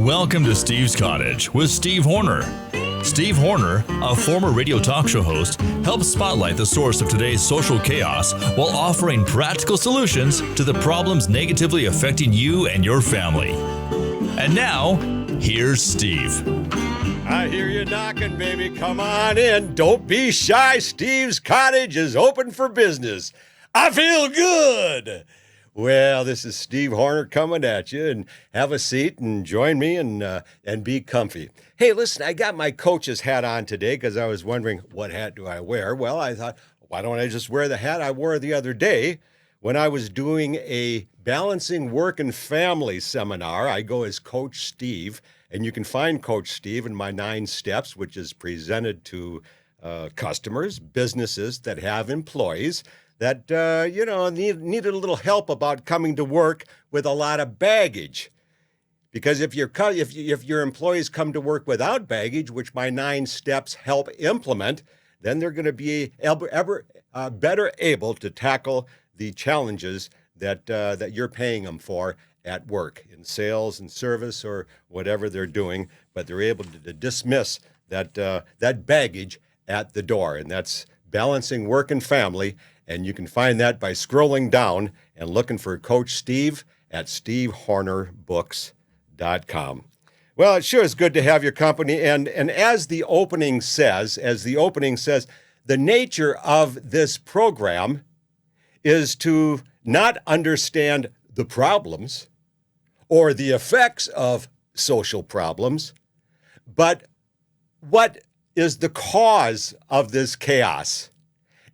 Welcome to Steve's Cottage with Steve Horner. Steve Horner, a former radio talk show host, helps spotlight the source of today's social chaos while offering practical solutions to the problems negatively affecting you and your family. And now, here's Steve. I hear you knocking, baby. Come on in. Don't be shy. Steve's Cottage is open for business. I feel good. Well, this is Steve Horner coming at you, and have a seat and join me and be comfy. Hey, listen, I got my coach's hat on today because I was wondering, what hat do I wear? Well, I thought, why don't I just wear the hat I wore the other day when I was doing a balancing work and family seminar. I go as Coach Steve, and you can find Coach Steve in my 9 steps, which is presented to customers, businesses that have employees that, needed a little help about coming to work with a lot of baggage. Because if your employees come to work without baggage, which my 9 steps help implement, then they're going to be better able to tackle the challenges that you're paying them for at work, in sales and service or whatever they're doing. But they're able to dismiss that baggage at the door, and that's balancing work and family. And you can find that by scrolling down and looking for Coach Steve at stevehornerbooks.com. Well, it sure is good to have your company. And as the opening says, the nature of this program is to not understand the problems or the effects of social problems, but what is the cause of this chaos.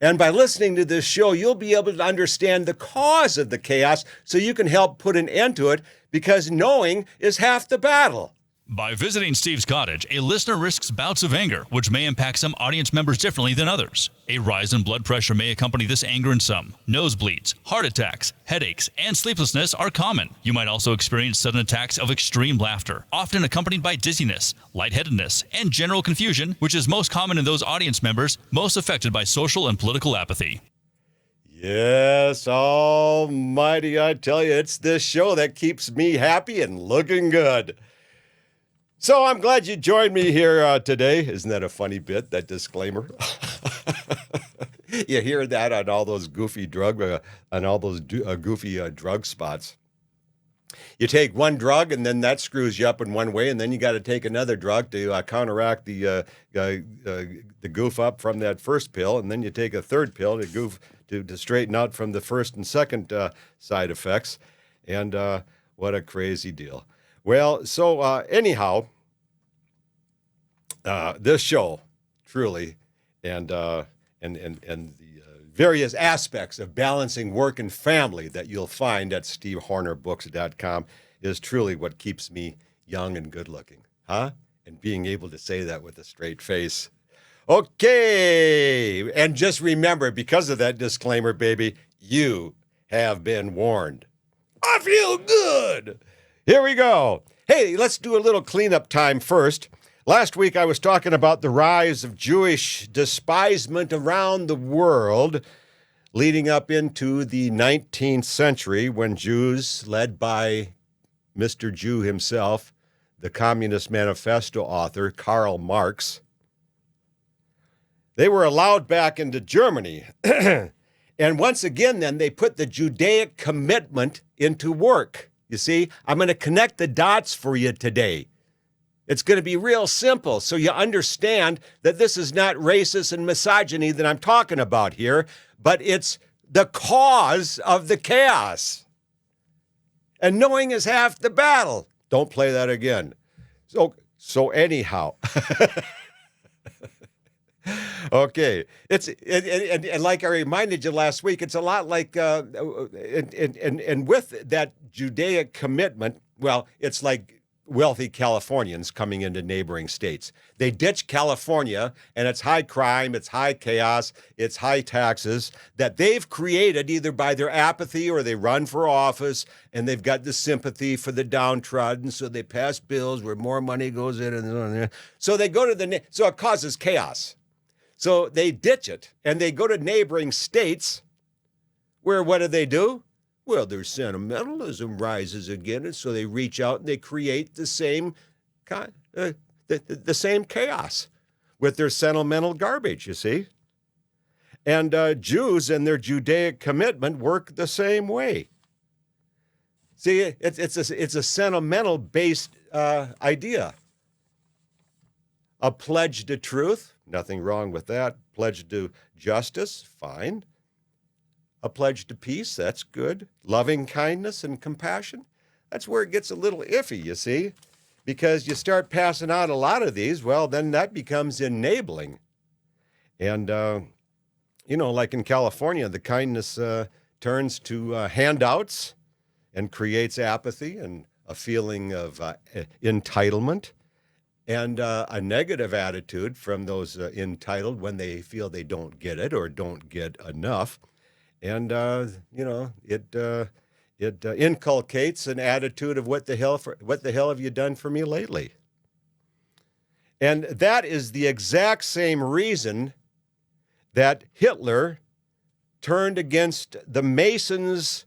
And by listening to this show, you'll be able to understand the cause of the chaos so you can help put an end to it, because knowing is half the battle. By visiting Steve's Cottage, a listener risks bouts of anger, which may impact some audience members differently than others. A rise in blood pressure may accompany this anger in some. Nosebleeds, heart attacks, headaches, and sleeplessness are common. You might also experience sudden attacks of extreme laughter, often accompanied by dizziness, lightheadedness, and general confusion, which is most common in those audience members most affected by social and political apathy. Yes, almighty, I tell you, it's this show that keeps me happy and looking good. So I'm glad you joined me here today. Isn't that a funny bit, that disclaimer? You hear that on all those goofy drug spots. You take one drug, and then that screws you up in one way, and then you got to take another drug to counteract the goof up from that first pill, and then you take a third pill to straighten out from the first and second side effects. And what a crazy deal. Well, so anyhow, this show truly, and the various aspects of balancing work and family that you'll find at stevehornerbooks.com is truly what keeps me young and good looking, huh? And being able to say that with a straight face. Okay, and just remember, because of that disclaimer, baby, you have been warned. I feel good. Here we go. Hey, let's do a little cleanup time first. Last week I was talking about the rise of Jewish despisement around the world, leading up into the 19th century when Jews, led by Mr. Jew himself, the Communist Manifesto author Karl Marx, they were allowed back into Germany. And once again, then, they put the Judaic commitment into work. You see, I'm going to connect the dots for you today. It's going to be real simple so you understand that this is not racist and misogyny that I'm talking about here, but it's the cause of the chaos. And knowing is half the battle. Don't play that again. So anyhow. Okay, and like I reminded you last week, it's a lot like, and with that Judaic commitment, well, it's like wealthy Californians coming into neighboring states. They ditch California, and it's high crime, it's high chaos, it's high taxes that they've created either by their apathy or they run for office, and they've got the sympathy for the downtrodden, so they pass bills where more money goes in, and so they go to so it causes chaos. So they ditch it, and they go to neighboring states where what do? Well, their sentimentalism rises again, and so they reach out and they create the same the same chaos with their sentimental garbage, you see. And Jews and their Judaic commitment work the same way. See, it's a sentimental-based idea. A pledge to truth, nothing wrong with that. Pledge to justice, fine. A pledge to peace, that's good. Loving kindness and compassion, that's where it gets a little iffy, you see. Because you start passing out a lot of these, well, then that becomes enabling. And, like in California, the kindness turns to handouts and creates apathy and a feeling of entitlement and a negative attitude from those entitled when they feel they don't get it or don't get enough. And, it inculcates an attitude of what the hell have you done for me lately? And that is the exact same reason that Hitler turned against the Masons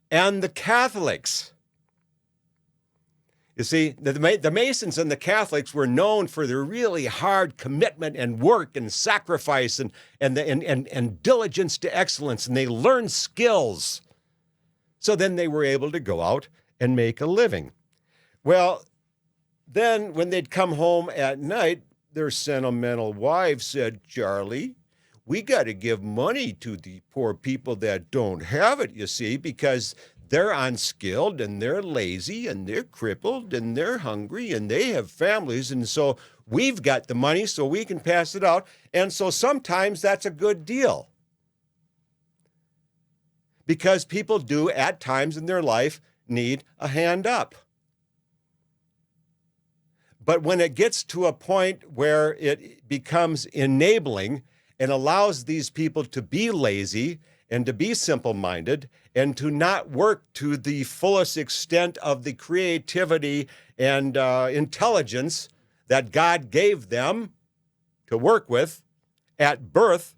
and the Catholics. You see, the Masons and the Catholics were known for their really hard commitment and work and sacrifice and diligence to excellence, and they learned skills. So then they were able to go out and make a living. Well, then when they'd come home at night, their sentimental wives said, Charlie, we got to give money to the poor people that don't have it, you see, because they're unskilled and they're lazy and they're crippled and they're hungry and they have families. And so we've got the money so we can pass it out. And so sometimes that's a good deal. Because people do, at times in their life, need a hand up. But when it gets to a point where it becomes enabling and allows these people to be lazy and to be simple-minded and to not work to the fullest extent of the creativity and intelligence that God gave them to work with at birth,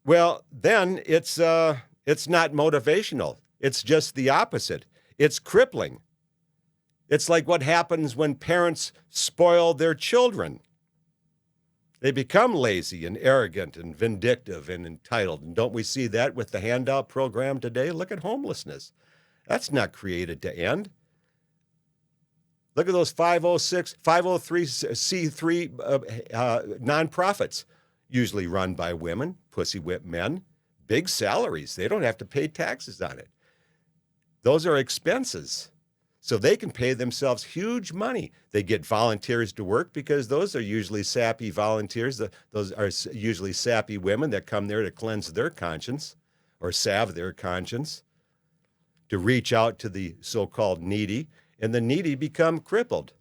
well, then it's not motivational. It's just the opposite. It's crippling. It's like what happens when parents spoil their children. They become lazy and arrogant and vindictive and entitled. And don't we see that with the handout program today? Look at homelessness. That's not created to end. Look at those 503c3 nonprofits, usually run by women, pussy whip men, big salaries. They don't have to pay taxes on it. Those are expenses. So they can pay themselves huge money. They get volunteers to work because those are usually sappy volunteers. Those are usually sappy women that come there to cleanse their conscience or salve their conscience, to reach out to the so-called needy, and the needy become crippled.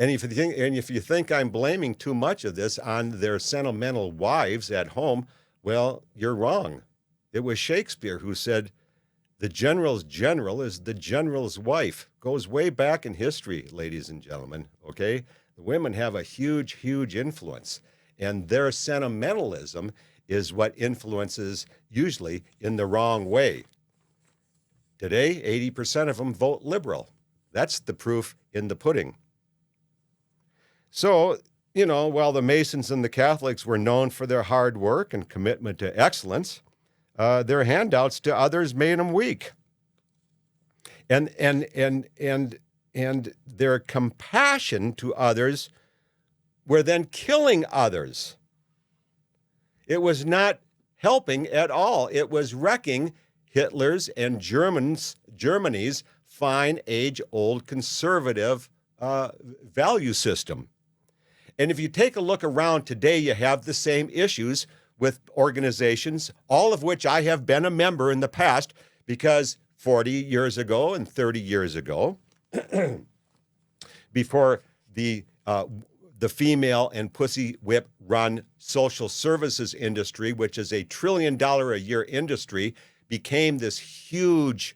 And if you think I'm blaming too much of this on their sentimental wives at home, well, you're wrong. It was Shakespeare who said, the general's general is the general's wife. Goes way back in history, ladies and gentlemen, okay? The women have a huge, huge influence, and their sentimentalism is what influences usually in the wrong way. Today, 80% of them vote liberal. That's the proof in the pudding. So, while the Masons and the Catholics were known for their hard work and commitment to excellence, their handouts to others made them weak. And their compassion to others were then killing others. It was not helping at all. It was wrecking Hitler's and Germany's fine, age-old conservative value system. And if you take a look around today, you have the same issues with organizations, all of which I have been a member in the past, because 40 years ago and 30 years ago, before the female and pussy whip run social services industry, which is $1 trillion a year industry, became this huge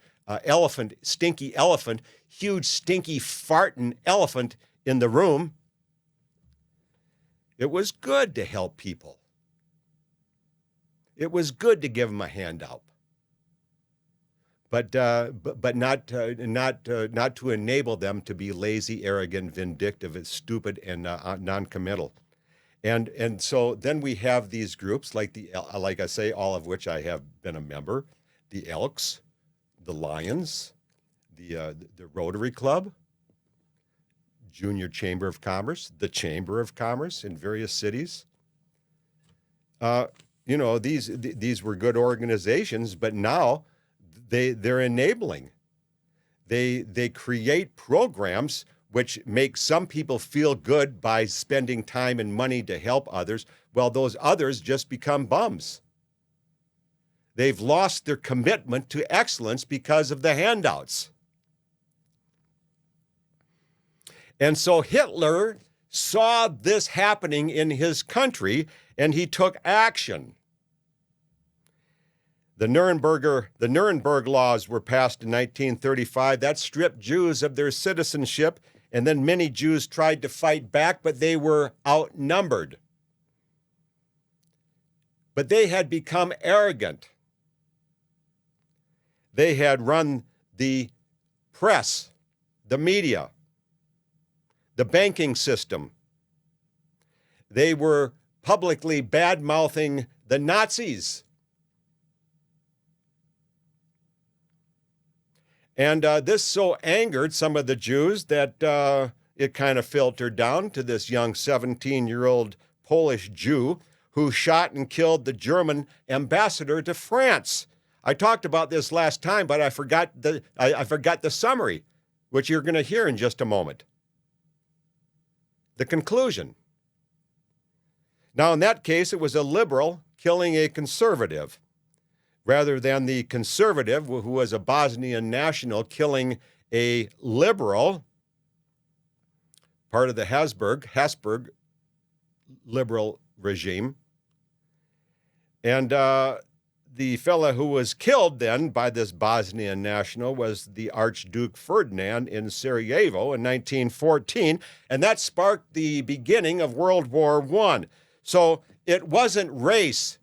stinky elephant, huge stinky farting elephant in the room, it was good to help people. It was good to give them a handout, but not to enable them to be lazy, arrogant, vindictive, stupid, and non-committal. And so then we have these groups like I say, all of which I have been a member: the Elks, the Lions, the Rotary Club, Junior Chamber of Commerce, the Chamber of Commerce in various cities. These were good organizations, but now they're enabling. They create programs which make some people feel good by spending time and money to help others, while those others just become bums. They've lost their commitment to excellence because of the handouts. And so Hitler saw this happening in his country, and he took action. The Nuremberg laws were passed in 1935. That stripped Jews of their citizenship, and then many Jews tried to fight back, but they were outnumbered. But they had become arrogant. They had run the press, the media, the banking system. They were publicly bad-mouthing the Nazis. And this so angered some of the Jews that it kind of filtered down to this young 17-year-old Polish Jew who shot and killed the German ambassador to France. I talked about this last time, but I forgot the summary, which you're going to hear in just a moment. The conclusion. Now, in that case, it was a liberal killing a conservative, rather than the conservative, who was a Bosnian national, killing a liberal, part of the Habsburg liberal regime. And the fella who was killed then by this Bosnian national was the Archduke Ferdinand in Sarajevo in 1914, and that sparked the beginning of World War I. So it wasn't race.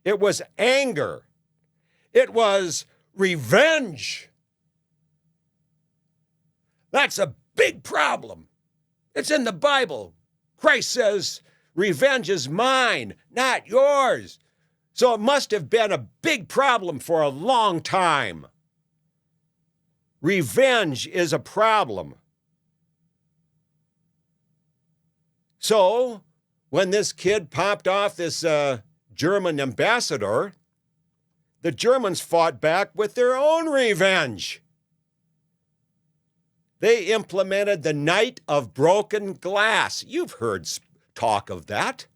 It was anger. It was revenge. That's a big problem. It's in the Bible. Christ says, "Revenge is mine, not yours." So it must have been a big problem for a long time. Revenge is a problem. So when this kid popped off this German ambassador, the Germans fought back with their own revenge. They implemented the Night of Broken Glass. You've heard talk of that.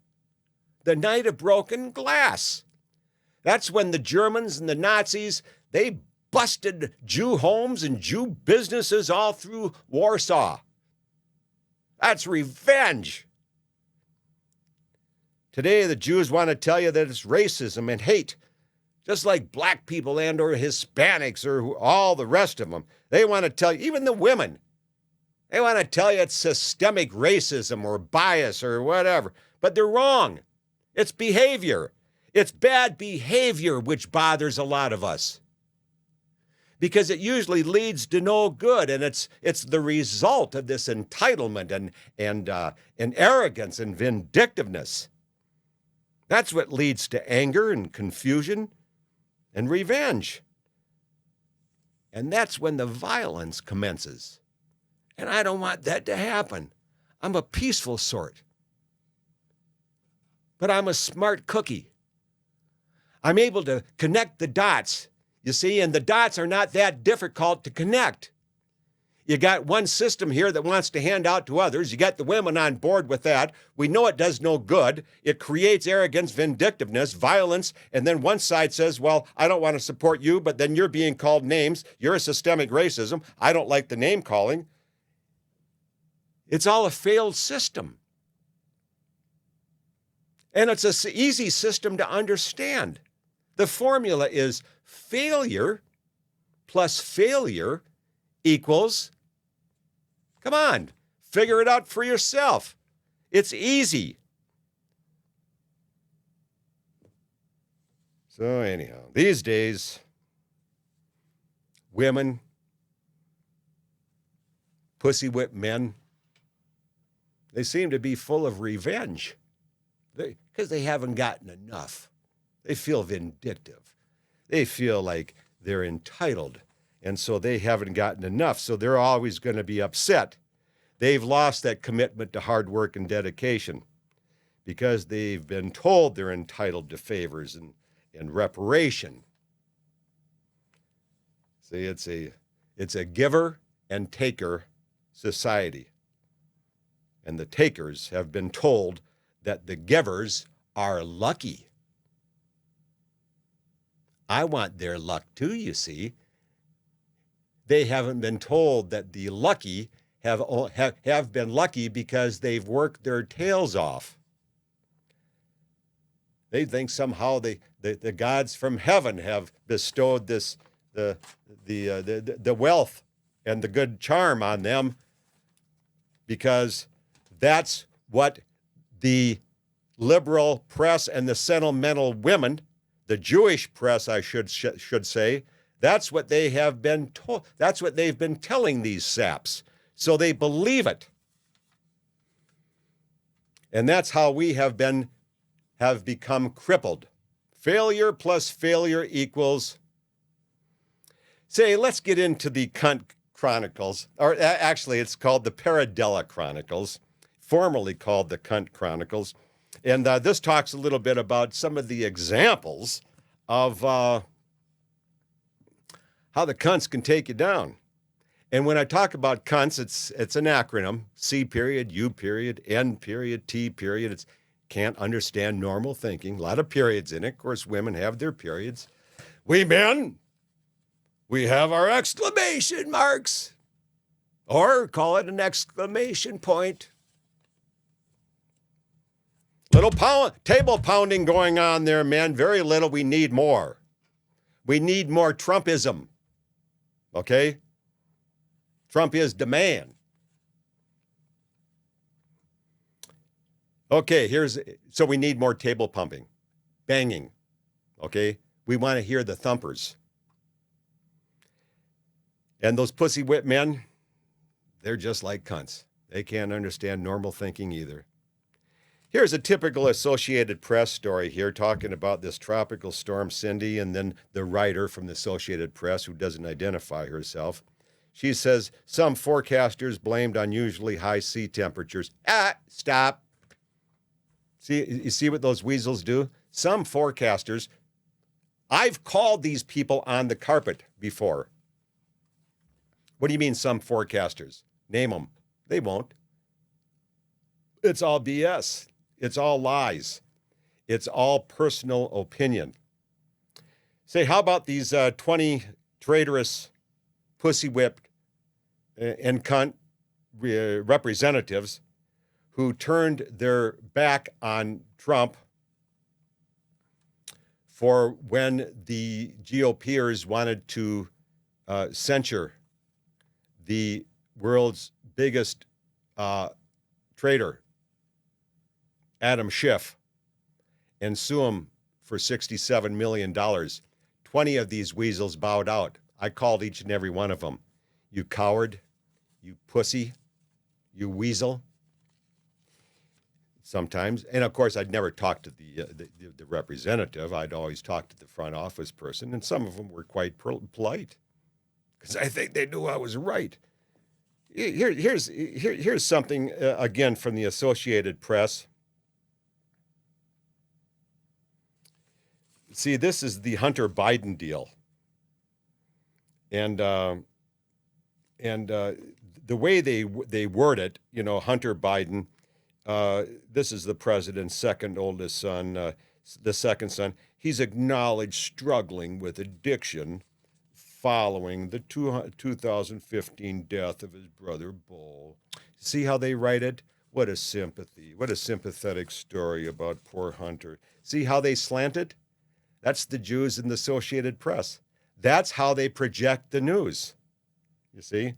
The Night of Broken Glass. That's when the Germans and the Nazis, they busted Jew homes and Jew businesses all through Warsaw. That's revenge. Today, the Jews want to tell you that it's racism and hate, just like black people and or Hispanics or all the rest of them. They want to tell you, even the women, they want to tell you it's systemic racism or bias or whatever. But they're wrong. It's behavior. It's bad behavior which bothers a lot of us, because it usually leads to no good, and it's the result of this entitlement and arrogance and vindictiveness. That's what leads to anger and confusion and revenge. And that's when the violence commences. And I don't want that to happen. I'm a peaceful sort. But I'm a smart cookie. I'm able to connect the dots, you see, and the dots are not that difficult to connect. You got one system here that wants to hand out to others. You got the women on board with that. We know it does no good. It creates arrogance, vindictiveness, violence, and then one side says, well, I don't want to support you, but then you're being called names. You're a systemic racism. I don't like the name calling. It's all a failed system. And it's an easy system to understand. The formula is failure plus failure equals, come on, figure it out for yourself. It's easy. So anyhow, these days, women, pussy whip men, they seem to be full of revenge because they haven't gotten enough. They feel vindictive. They feel like they're entitled, and so they haven't gotten enough, so they're always going to be upset. They've lost that commitment to hard work and dedication because they've been told they're entitled to favors and reparation. See, it's a giver and taker society. And the takers have been told that the givers are lucky. I want their luck too, you see. They haven't been told that the lucky have been lucky because they've worked their tails off. They think somehow the gods from heaven have bestowed the wealth and the good charm on them because that's what the liberal press and the sentimental women, the Jewish press, I should say, that's what they have been told. That's what they've been telling these saps. So they believe it. And that's how we have become crippled. Failure plus failure equals. Say, let's get into the Cunt Chronicles, or actually it's called the Paradella Chronicles, formerly called the Cunt Chronicles. And this talks a little bit about some of the examples of how the cunts can take you down. And when I talk about cunts, it's an acronym: C period, U period, N period, T period. It's can't understand normal thinking. A lot of periods in it. Of course, women have their periods. We men, we have our exclamation marks, or call it an exclamation point. Little table pounding going on there, man. Very little. We need more. We need more Trumpism. Okay? Trump is the man. Okay, so we need more table pumping, banging. Okay? We want to hear the thumpers. And those pussy whip men, they're just like cunts. They can't understand normal thinking either. Here's a typical Associated Press story here talking about this tropical storm Cindy, and then the writer from the Associated Press who doesn't identify herself. She says, some forecasters blamed unusually high sea temperatures. Stop. You see what those weasels do? Some forecasters, I've called these people on the carpet before. What do you mean some forecasters? Name them. They won't. It's all BS. It's all lies. It's all personal opinion. Say, how about these 20 traitorous, pussy-whipped, and cunt representatives who turned their back on Trump for when the GOPers wanted to censure the world's biggest traitor, Adam Schiff, and sue him for $67 million. 20 of these weasels bowed out. I called each and every one of them. You coward, you pussy, you weasel. Sometimes, and of course, I'd never talk to the representative. I'd always talk to the front office person, and some of them were quite polite because I think they knew I was right. Here's something again from the Associated Press. See, this is the Hunter Biden deal, and the way they word it, you know, Hunter Biden. This is the president's second oldest son, the second son. He's acknowledged struggling with addiction following the 2015 death of his brother, Bull. See how they write it? What a sympathy. What a sympathetic story about poor Hunter. See how they slant it? That's the Jews in the Associated Press. That's how they project the news. You see?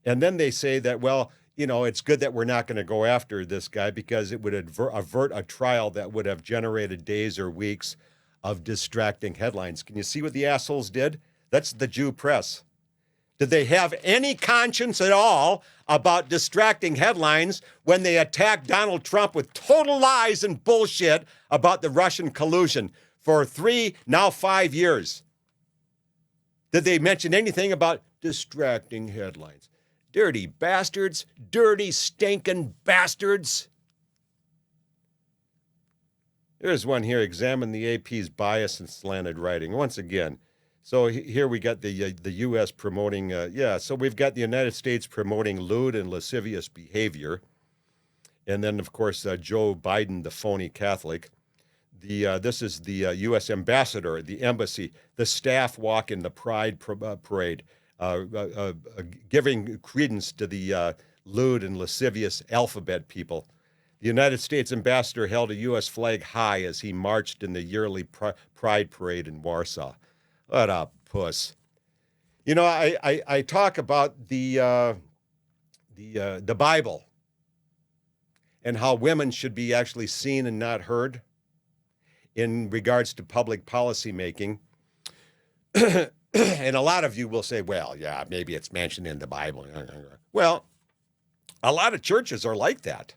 And then they say that, well, you know, it's good that we're not going to go after this guy because it would avert a trial that would have generated days or weeks of distracting headlines. Can you see what the assholes did? That's the Jew press. Did they have any conscience at all about distracting headlines when they attacked Donald Trump with total lies and bullshit about the Russian collusion for 3, now 5 years? Did they mention anything about distracting headlines? Dirty bastards, dirty, stinking bastards. Here's one here. Examine the AP's bias and slanted writing. Once again, so here we got the U.S. promoting, so we've got the United States promoting lewd and lascivious behavior. And then, of course, Joe Biden, the phony Catholic. This is the U.S. ambassador, the embassy, the staff walk in the Pride parade, giving credence to the lewd and lascivious alphabet people. The United States ambassador held a U.S. flag high as he marched in the yearly Pride parade in Warsaw. What a puss. You know, I talk about the Bible and how women should be actually seen and not heard in regards to public policy making. And a lot of you will say, well, yeah, maybe it's mentioned in the Bible. Well, a lot of churches are like that.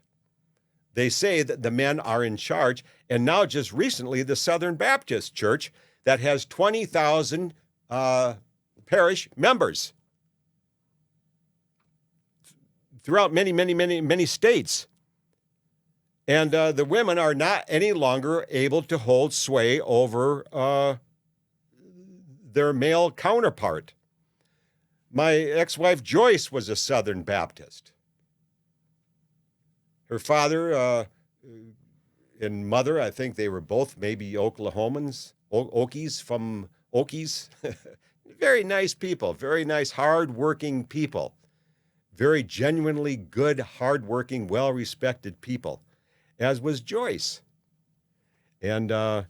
They say that the men are in charge. And now just recently, the Southern Baptist Church that has 20,000 parish members throughout many states. And the women are not any longer able to hold sway over their male counterpart. My ex-wife Joyce was a Southern Baptist. Her father and mother, I think they were both maybe Oklahomans, Okies from Okies. Very nice people, very nice, hard-working people. Very genuinely good, hard-working, well-respected people, as was Joyce. And so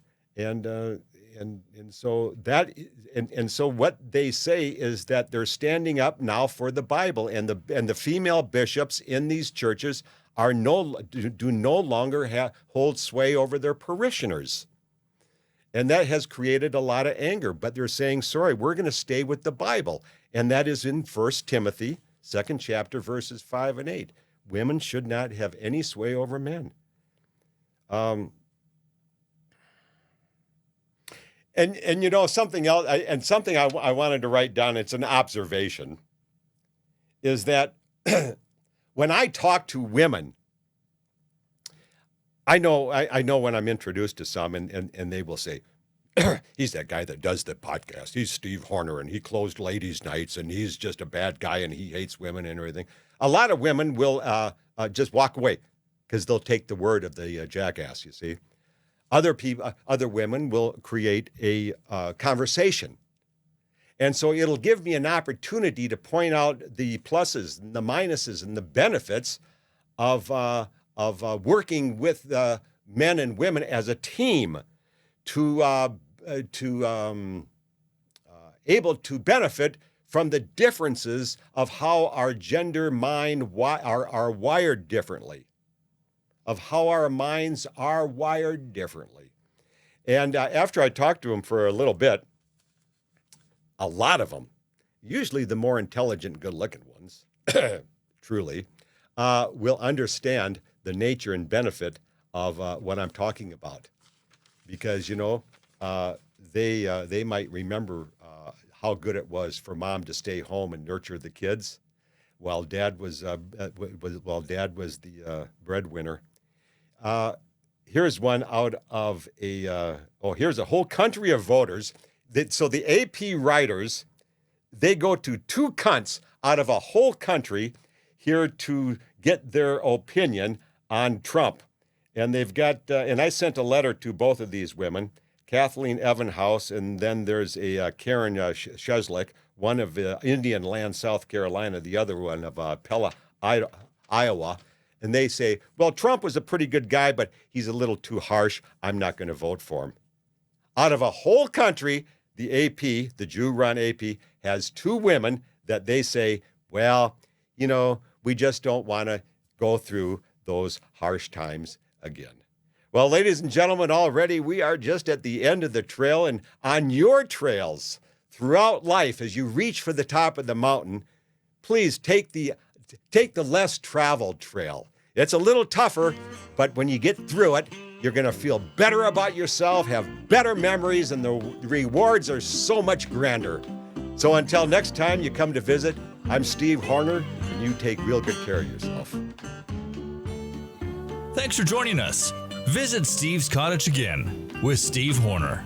what they say is that they're standing up now for the Bible, and the female bishops in these churches do no longer hold sway over their parishioners. And that has created a lot of anger, but they're saying, sorry, we're going to stay with the Bible. And that is in 1 Timothy, 2nd chapter, verses 5 and 8. Women should not have any sway over men. And you know, something else, something I wanted to write down, it's an observation, is that when I talk to women, I know when I'm introduced to some, and they will say, he's that guy that does the podcast. He's Steve Horner, and he closed ladies' nights, and he's just a bad guy, and he hates women and everything. A lot of women will just walk away because they'll take the word of the jackass, you see. Other women will create a conversation. And so it'll give me an opportunity to point out the pluses and the minuses and the benefits of working with men and women as a team to able to benefit from the differences of how our gender mind are wired differently, of how our minds are wired differently. And after I talked to them for a little bit, a lot of them, usually the more intelligent, good-looking ones, truly, will understand the nature and benefit of what I'm talking about. Because, you know, they might remember how good it was for mom to stay home and nurture the kids while dad was the breadwinner. Here's one out of here's a whole country of voters. So the AP writers, they go to 2 cunts out of a whole country here to get their opinion on Trump. And they've got, and I sent a letter to both of these women, Kathleen Evenhouse, and then there's a Karen Sheslik, one of Indian Land, South Carolina, the other one of Pella, Iowa. And they say, well, Trump was a pretty good guy, but he's a little too harsh. I'm not going to vote for him. Out of a whole country, the AP, the Jew-run AP, has 2 women that they say, well, you know, we just don't want to go through those harsh times again. Well, ladies and gentlemen, already we are just at the end of the trail, and on your trails throughout life, as you reach for the top of the mountain, please take the less traveled trail. It's a little tougher, but when you get through it, you're going to feel better about yourself, have better memories, and the rewards are so much grander. So until next time you come to visit, I'm Steve Horner, and you take real good care of yourself. Thanks for joining us. Visit Steve's Cottage again with Steve Horner.